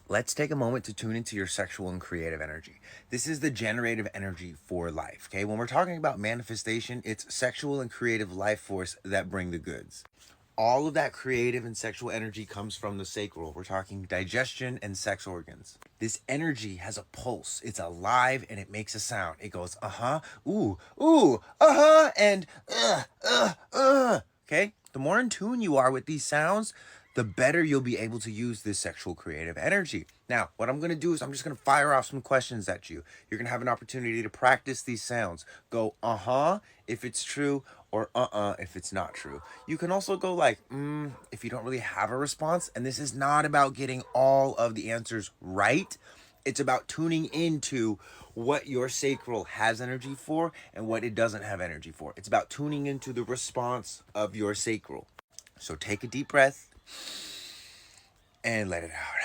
Let's take a moment to tune into your sexual and creative energy. This is the generative energy for life, okay? When we're talking about manifestation, it's sexual and creative life force that bring the goods. All of that creative and sexual energy comes from the sacral. We're talking digestion and sex organs. This energy has a pulse. It's alive and it makes a sound. It goes, uh-huh, ooh, ooh, uh-huh, and okay? The more in tune you are with these sounds, the better you'll be able to use this sexual creative energy. Now, what I'm going to do is I'm just going to fire off some questions at you. You're going to have an opportunity to practice these sounds. Go, uh-huh, if it's true, or if it's not true. You can also go like, if you don't really have a response. And this is not about getting all of the answers right. It's about tuning into what your sacral has energy for and what it doesn't have energy for. It's about tuning into the response of your sacral. So take a deep breath and let it out.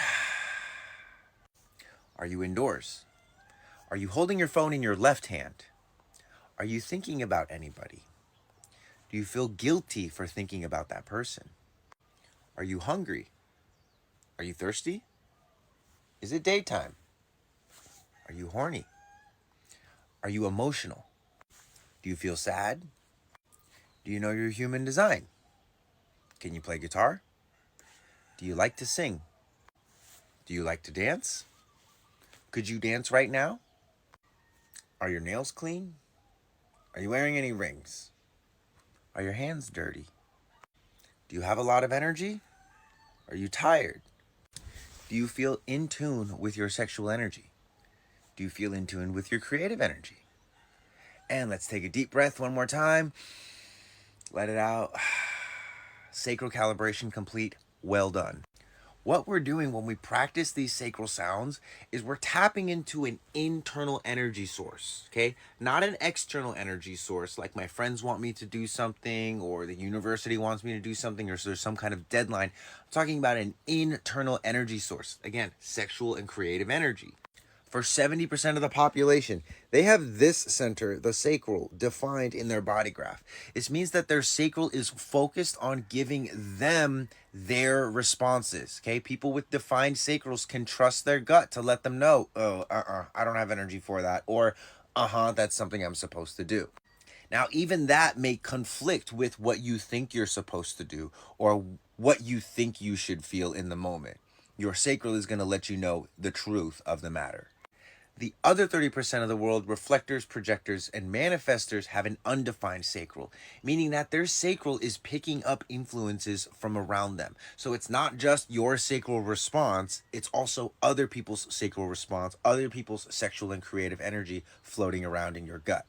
Are you indoors? Are you holding your phone in your left hand? Are you thinking about anybody? Do you feel guilty for thinking about that person? Are you hungry? Are you thirsty? Is it daytime? Are you horny? Are you emotional? Do you feel sad? Do you know your human design? Can you play guitar? Do you like to sing? Do you like to dance? Could you dance right now? Are your nails clean? Are you wearing any rings? Are your hands dirty? Do you have a lot of energy? Are you tired? Do you feel in tune with your sexual energy? Do you feel in tune with your creative energy? And let's take a deep breath one more time. Let it out. Sacral calibration complete. Well done. What we're doing when we practice these sacral sounds is we're tapping into an internal energy source, okay? Not an external energy source like my friends want me to do something or the university wants me to do something or there's some kind of deadline. I'm talking about an internal energy source. Again, sexual and creative energy. For 70% of the population, they have this center, the sacral, defined in their body graph. This means that their sacral is focused on giving them their responses. Okay, people with defined sacrals can trust their gut to let them know, oh, I don't have energy for that, or that's something I'm supposed to do. Now, even that may conflict with what you think you're supposed to do or what you think you should feel in the moment. Your sacral is going to let you know the truth of the matter. The other 30% of the world, reflectors, projectors, and manifestors, have an undefined sacral, meaning that their sacral is picking up influences from around them. So it's not just your sacral response, it's also other people's sacral response, other people's sexual and creative energy floating around in your gut.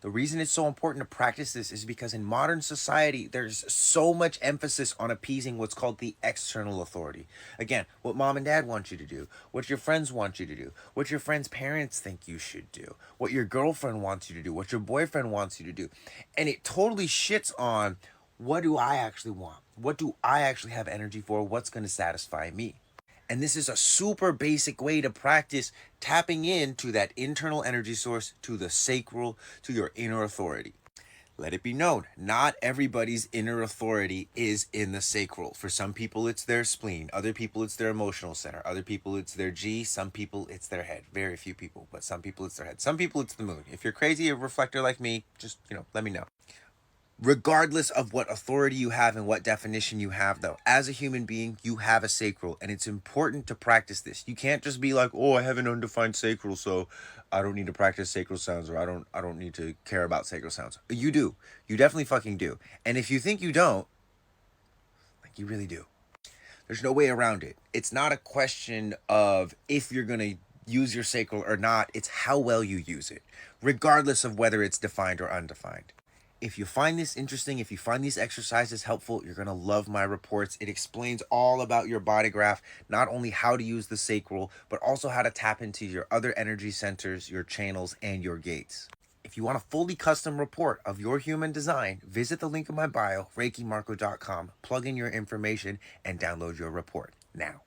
The reason it's so important to practice this is because in modern society, there's so much emphasis on appeasing what's called the external authority. Again, what mom and dad want you to do, what your friends want you to do, what your friends' parents think you should do, what your girlfriend wants you to do, what your boyfriend wants you to do. And it totally shits on, what do I actually want? What do I actually have energy for? What's going to satisfy me? And this is a super basic way to practice tapping into that internal energy source, to the sacral, to your inner authority. Let it be known, not everybody's inner authority is in the sacral. For some people, it's their spleen. Other people, it's their emotional center. Other people, it's their G. Some people, it's their head. Very few people, but some people, it's their head. Some people, it's the moon. If you're crazy, a reflector like me, just, let me know. Regardless of what authority you have and what definition you have, though, as a human being, you have a sacral, and it's important to practice this. You can't just be like, oh, I have an undefined sacral, so I don't need to practice sacral sounds, or I don't need to care about sacral sounds. You do. You definitely fucking do. And if you think you don't, like, you really do. There's no way around it. It's not a question of if you're going to use your sacral or not. It's how well you use it, regardless of whether it's defined or undefined. If you find this interesting, if you find these exercises helpful, you're going to love my reports. It explains all about your body graph, not only how to use the sacral, but also how to tap into your other energy centers, your channels, and your gates. If you want a fully custom report of your human design, visit the link in my bio, ReikiMarco.com, plug in your information, and download your report now.